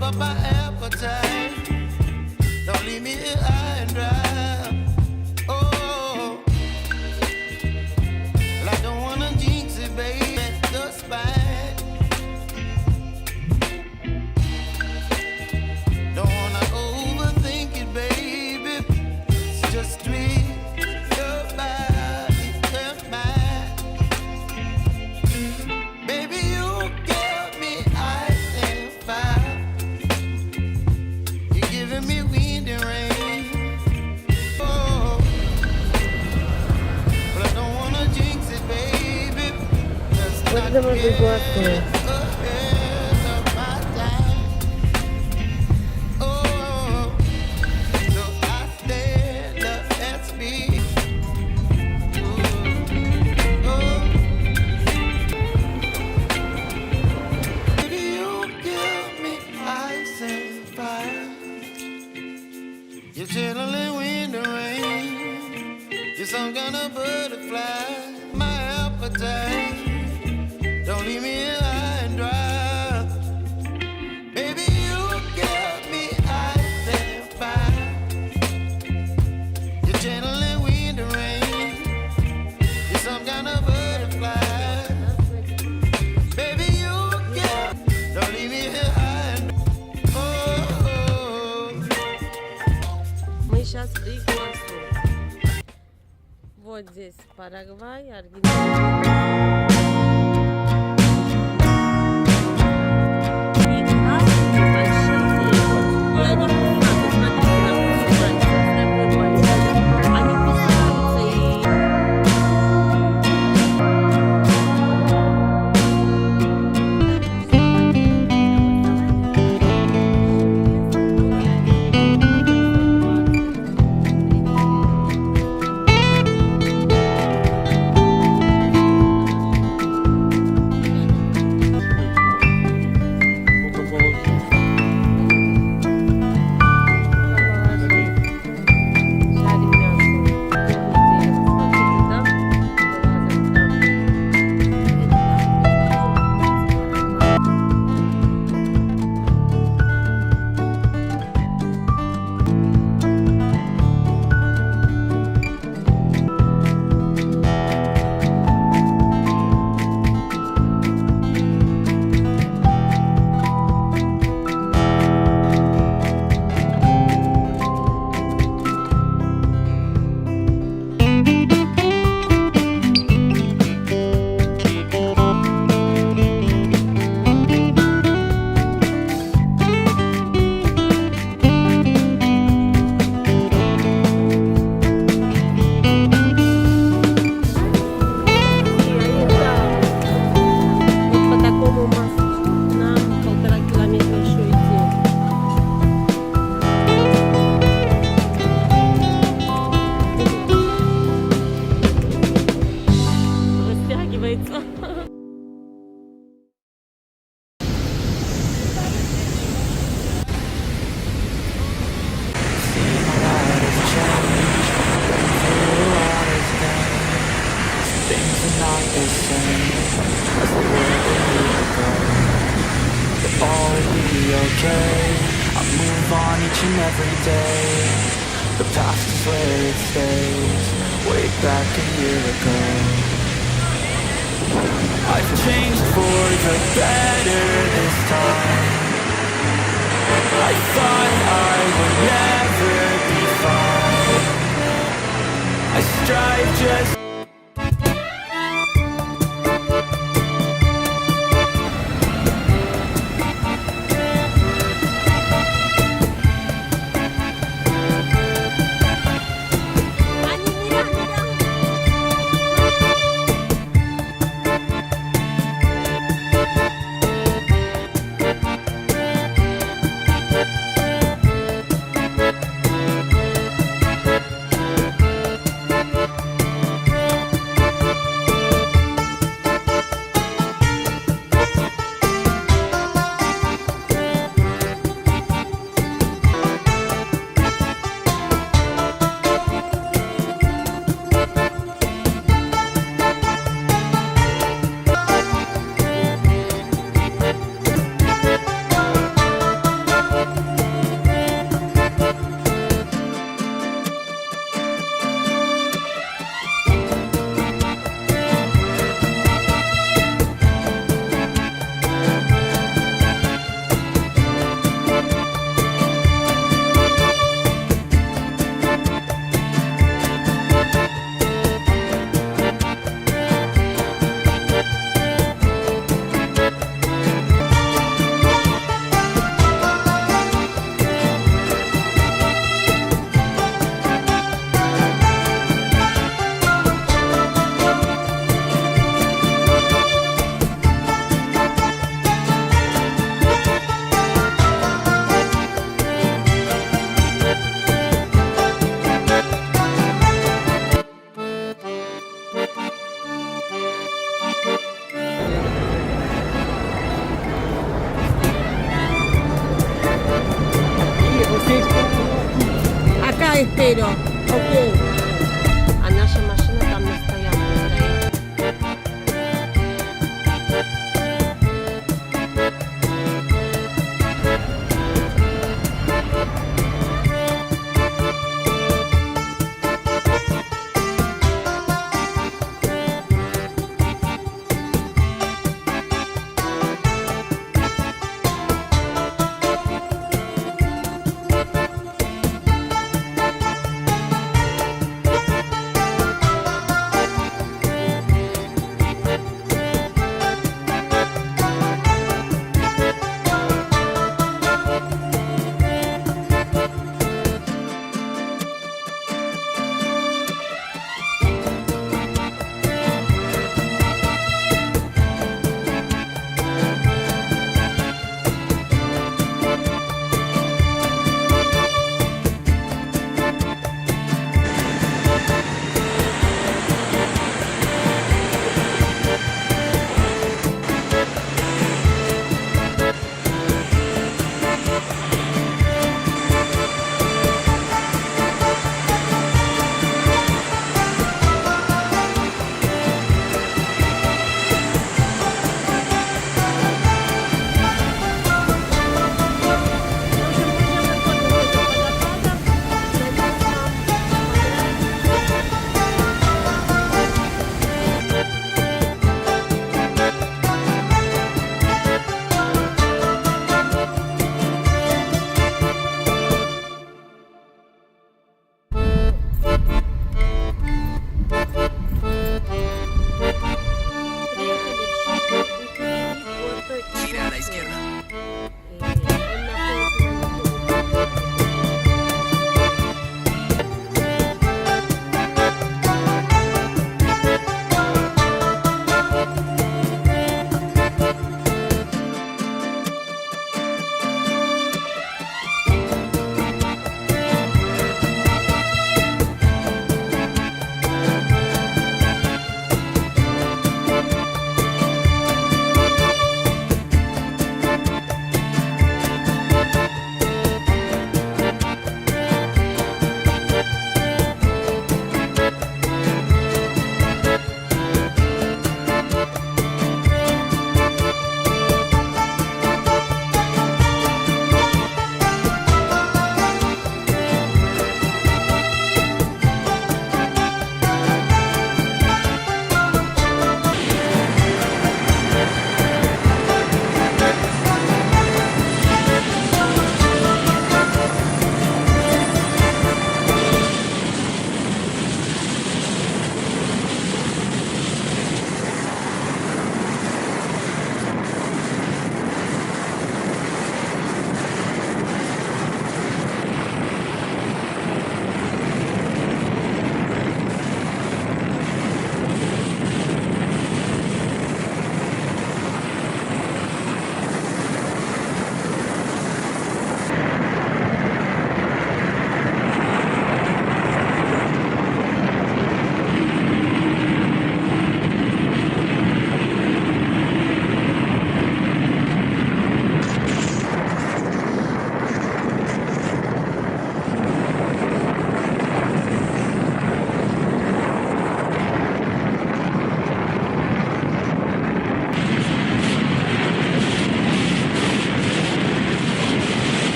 whip up my appetite. Don't leave me here high and dry. Oh, well, I don't wanna jinx it, baby. The spine. Don't wanna overthink it, baby. It's just me, your body, and mine. Baby, you give me ice and fire. You're giving me wind and rain. Oh, but I don't wanna jinx it, baby. Let's not Будемо get Iguazú. ahead of my time. Oh, so I stand up and speak. Oh, baby, you give me ice and fire. You're chilling wind and rain. You're some kind of butterfly. My appetite. Don't leave me here high and dry. Baby, you give me ice and fire. You're channeling wind and rain. You're some kind of butterfly. Baby, you give. Don't leave me here high and dry. Oh. Мы сейчас в Iguazú. Вот здесь Парагвай, Аргентина. И красные большие деревья. И они писаются, смотрите, на вкус они писаются и... Жарим мясо. Смотрите, да? Вот по такому мосту нам 1,5 километра еще идти. Растягивается. Things are not the same as they were a year ago. But all will be okay. I move on each and every day. The past is where it stays. Way back a year ago. I've changed for the better this time. I thought I would never be fine. I strive just te espero. Ok.